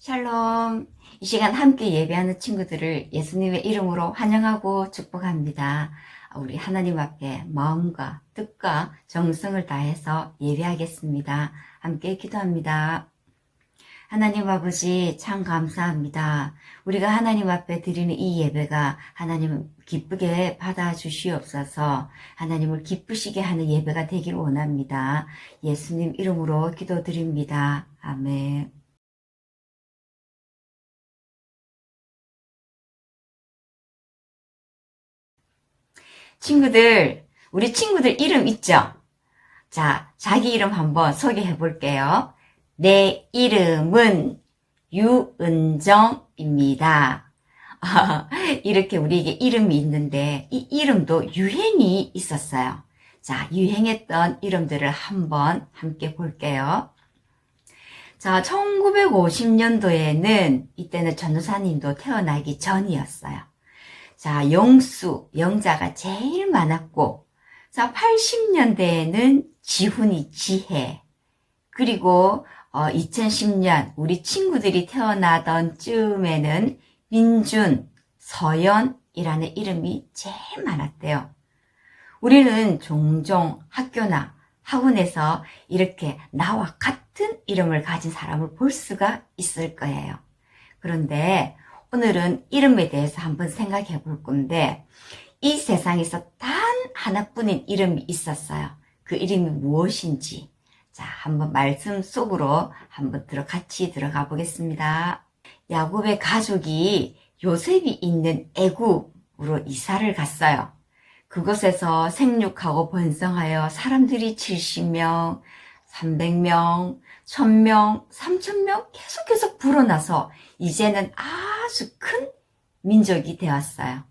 샬롬. 이 시간 함께 예배하는 친구들을 예수님의 이름으로 환영하고 축복합니다. 우리 하나님 앞에 마음과 뜻과 정성을 다해서 예배하겠습니다. 함께 기도합니다. 하나님 아버지 참 감사합니다. 우리가 하나님 앞에 드리는 이 예배가 하나님 기쁘게 받아주시옵소서. 하나님을 기쁘시게 하는 예배가 되길 원합니다. 예수님 이름으로 기도드립니다. 아멘. 친구들, 우리 친구들 이름 있죠? 자, 자기 이름 한번 소개해 볼게요. 내 이름은 유은정입니다. 이렇게 우리에게 이름이 있는데 이 이름도 유행이 있었어요. 자, 유행했던 이름들을 한번 함께 볼게요. 자, 1950년도에는 이때는 전도사님도 태어나기 전이었어요. 자, 영수, 영자가 제일 많았고, 자, 80년대에는 지훈이 지혜, 그리고 2010년 우리 친구들이 태어나던 쯤에는 민준, 서연이라는 이름이 제일 많았대요. 우리는 종종 학교나 학원에서 이렇게 나와 같은 이름을 가진 사람을 볼 수가 있을 거예요. 그런데 오늘은 이름에 대해서 한번 생각해 볼 건데, 이 세상에서 단 하나뿐인 이름이 있었어요. 그 이름이 무엇인지, 자, 한번 말씀 속으로 한번 같이 들어가 보겠습니다. 야곱의 가족이 요셉이 있는 애굽으로 이사를 갔어요. 그곳에서 생육하고 번성하여 사람들이 70명, 300명, 1000명, 3000명 계속 불어나서 이제는 아주 큰 민족이 되었어요.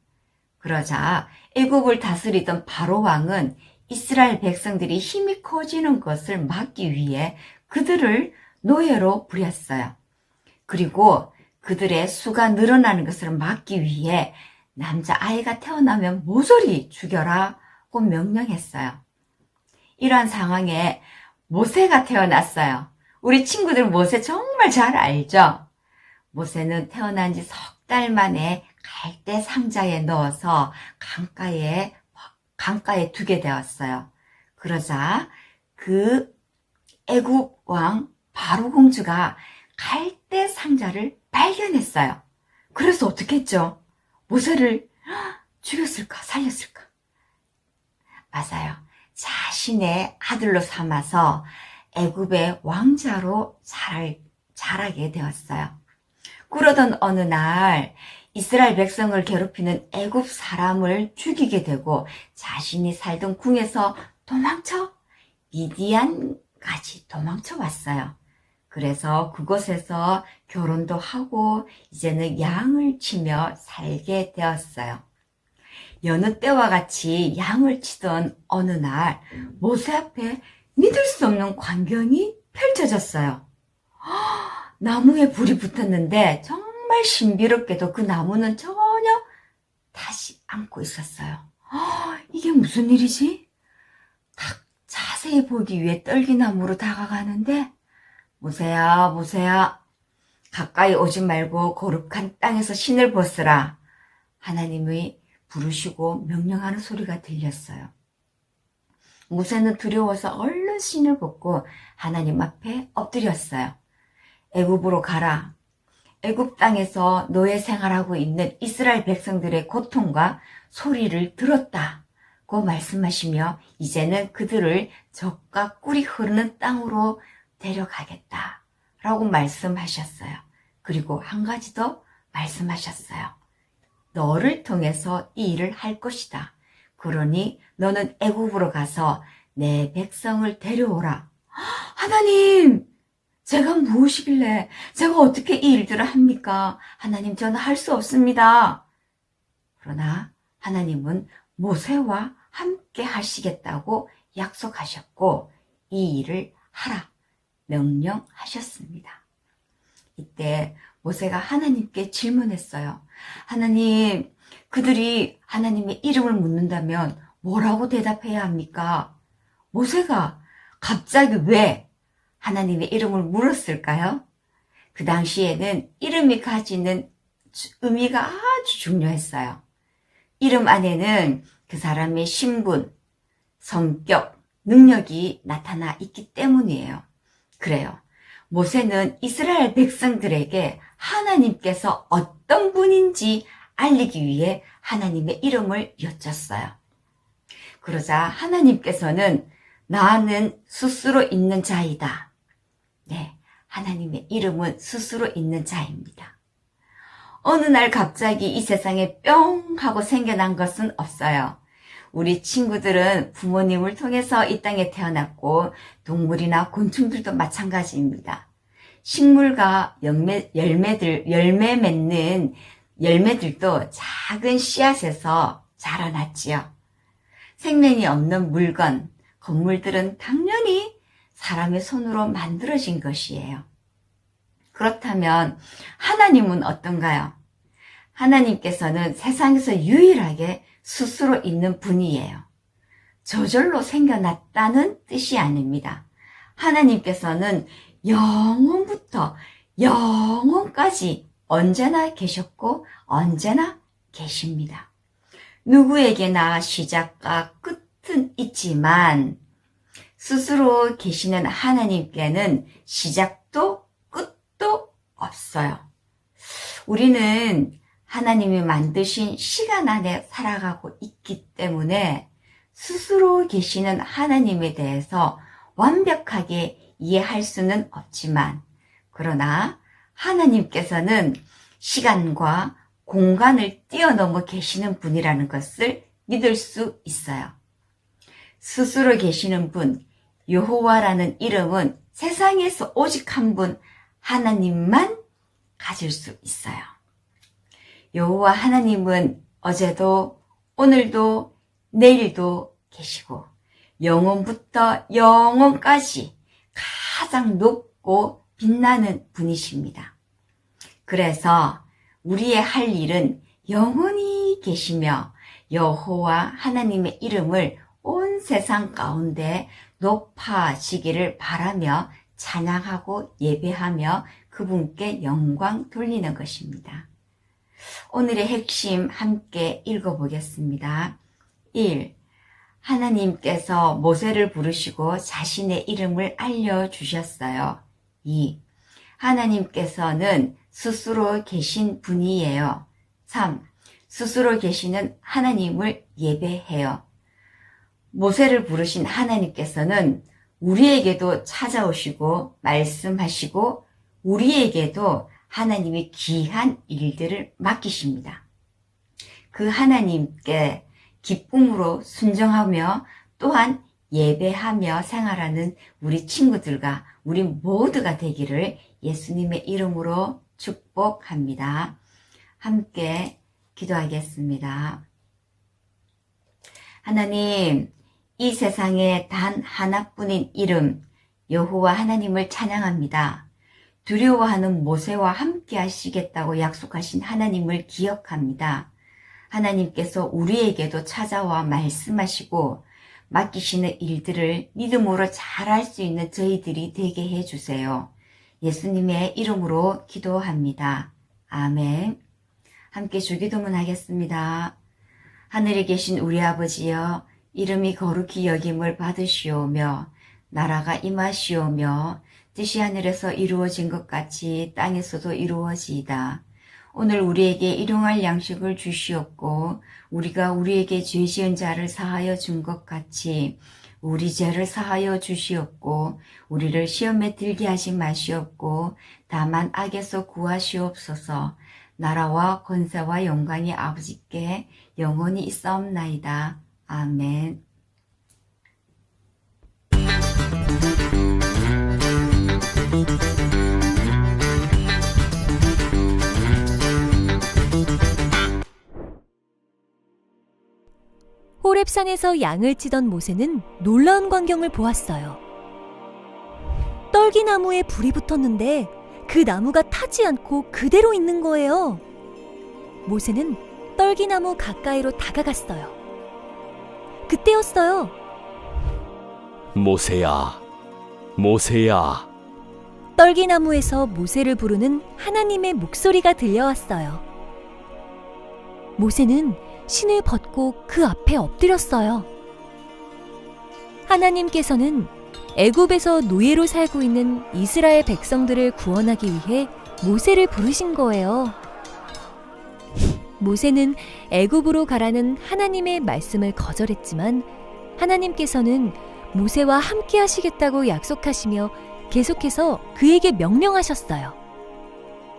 그러자 애굽을 다스리던 바로 왕은 이스라엘 백성들이 힘이 커지는 것을 막기 위해 그들을 노예로 부렸어요. 그리고 그들의 수가 늘어나는 것을 막기 위해 남자아이가 태어나면 모조리 죽여라고 명령했어요. 이러한 상황에 모세가 태어났어요. 우리 친구들 모세 정말 잘 알죠? 모세는 태어난 지 석 달 만에 갈대 상자에 넣어서 강가에 두게 되었어요. 그러자 그 애굽 왕 바로 공주가 갈대 상자를 발견했어요. 그래서 어떻게 했죠? 모세를 죽였을까? 살렸을까? 맞아요. 자신의 아들로 삼아서 애굽의 왕자로 자라게 되었어요. 그러던 어느 날 이스라엘 백성을 괴롭히는 애굽 사람을 죽이게 되고 자신이 살던 궁에서 미디안까지 도망쳐 왔어요. 그래서 그곳에서 결혼도 하고 이제는 양을 치며 살게 되었어요. 여느 때와 같이 양을 치던 어느 날 모세 앞에 믿을 수 없는 광경이 펼쳐졌어요. 나무에 불이 붙었는데 정말 신비롭게도 그 나무는 전혀 타지 않고 있었어요. 이게 무슨 일이지? 딱 자세히 보기 위해 떨기나무로 다가가는데 모세야, 가까이 오지 말고 거룩한 땅에서 신을 벗으라. 하나님이 부르시고 명령하는 소리가 들렸어요. 모세는 두려워서 얼른 신을 벗고 하나님 앞에 엎드렸어요. 애굽으로 가라. 애굽 땅에서 노예 생활하고 있는 이스라엘 백성들의 고통과 소리를 들었다고 말씀하시며 이제는 그들을 젖과 꿀이 흐르는 땅으로 데려가겠다라고 말씀하셨어요. 그리고 한 가지 더 말씀하셨어요. 너를 통해서 이 일을 할 것이다. 그러니 너는 애굽으로 가서 내 백성을 데려오라. 하나님! 제가 무엇이길래 제가 어떻게 이 일들을 합니까? 하나님, 저는 할 수 없습니다. 그러나 하나님은 모세와 함께 하시겠다고 약속하셨고 이 일을 하라 명령하셨습니다. 이때 모세가 하나님께 질문했어요. 하나님, 그들이 하나님의 이름을 묻는다면 뭐라고 대답해야 합니까? 모세가 갑자기 왜 하나님의 이름을 물었을까요? 그 당시에는 이름이 가지는 의미가 아주 중요했어요. 이름 안에는 그 사람의 신분, 성격, 능력이 나타나 있기 때문이에요. 그래요. 모세는 이스라엘 백성들에게 하나님께서 어떤 분인지 알리기 위해 하나님의 이름을 여쭸어요. 그러자 하나님께서는 나는 스스로 있는 자이다. 네, 하나님의 이름은 스스로 있는 자입니다. 어느 날 갑자기 이 세상에 뿅 하고 생겨난 것은 없어요. 우리 친구들은 부모님을 통해서 이 땅에 태어났고 동물이나 곤충들도 마찬가지입니다. 식물과 열매 맺는 열매들도 작은 씨앗에서 자라났지요. 생명이 없는 물건, 건물들은 당연히 사람의 손으로 만들어진 것이에요. 그렇다면 하나님은 어떤가요? 하나님께서는 세상에서 유일하게 스스로 있는 분이에요. 저절로 생겨났다는 뜻이 아닙니다. 하나님께서는 영원부터 영원까지 언제나 계셨고 언제나 계십니다. 누구에게나 시작과 끝은 있지만 스스로 계시는 하나님께는 시작도 끝도 없어요. 우리는 하나님이 만드신 시간 안에 살아가고 있기 때문에 스스로 계시는 하나님에 대해서 완벽하게 이해할 수는 없지만, 그러나 하나님께서는 시간과 공간을 뛰어넘어 계시는 분이라는 것을 믿을 수 있어요. 스스로 계시는 분, 여호와라는 이름은 세상에서 오직 한 분, 하나님만 가질 수 있어요. 여호와 하나님은 어제도 오늘도 내일도 계시고 영원부터 영원까지 가장 높고 빛나는 분이십니다. 그래서 우리의 할 일은 영원히 계시며 여호와 하나님의 이름을 온 세상 가운데 높아지기를 바라며 찬양하고 예배하며 그분께 영광 돌리는 것입니다. 오늘의 핵심 함께 읽어보겠습니다. 1. 하나님께서 모세를 부르시고 자신의 이름을 알려주셨어요. 2. 하나님께서는 스스로 계신 분이에요. 3. 스스로 계시는 하나님을 예배해요. 모세를 부르신 하나님께서는 우리에게도 찾아오시고 말씀하시고 우리에게도 하나님의 귀한 일들을 맡기십니다. 그 하나님께 기쁨으로 순종하며 또한 예배하며 생활하는 우리 친구들과 우리 모두가 되기를 예수님의 이름으로 축복합니다. 함께 기도하겠습니다. 하나님, 이 세상에 단 하나뿐인 이름 여호와 하나님을 찬양합니다. 두려워하는 모세와 함께 하시겠다고 약속하신 하나님을 기억합니다. 하나님께서 우리에게도 찾아와 말씀하시고 맡기시는 일들을 믿음으로 잘할 수 있는 저희들이 되게 해주세요. 예수님의 이름으로 기도합니다. 아멘. 함께 주기도문 하겠습니다. 하늘에 계신 우리 아버지여, 이름이 거룩히 여김을 받으시오며 나라가 임하시오며 뜻이 하늘에서 이루어진 것 같이 땅에서도 이루어지이다. 오늘 우리에게 일용할 양식을 주시옵고 우리가 우리에게 죄 지은 자를 사하여 준 것 같이 우리 죄를 사하여 주시옵고 우리를 시험에 들게 하지 마시옵고 다만 악에서 구하시옵소서. 나라와 권세와 영광이 아버지께 영원히 있사옵나이다. 아멘. 호렙산에서 양을 치던 모세는 놀라운 광경을 보았어요. 떨기나무에 불이 붙었는데 그 나무가 타지 않고 그대로 있는 거예요. 모세는 떨기나무 가까이로 다가갔어요. 그때였어요. 모세야, 모세야, 떨기나무에서 모세를 부르는 하나님의 목소리가 들려왔어요. 모세는 신을 벗고 그 앞에 엎드렸어요. 하나님께서는 애굽에서 노예로 살고 있는 이스라엘 백성들을 구원하기 위해 모세를 부르신 거예요. 모세는 애굽으로 가라는 하나님의 말씀을 거절했지만 하나님께서는 모세와 함께 하시겠다고 약속하시며 계속해서 그에게 명령하셨어요.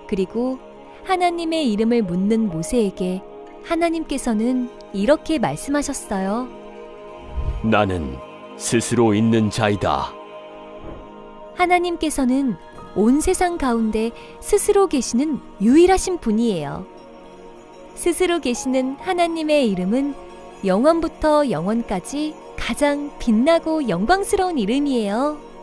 그리고 하나님의 이름을 묻는 모세에게 하나님께서는 이렇게 말씀하셨어요. 나는 스스로 있는 자이다. 하나님께서는 온 세상 가운데 스스로 계시는 유일하신 분이에요. 스스로 계시는 하나님의 이름은 영원부터 영원까지 가장 빛나고 영광스러운 이름이에요.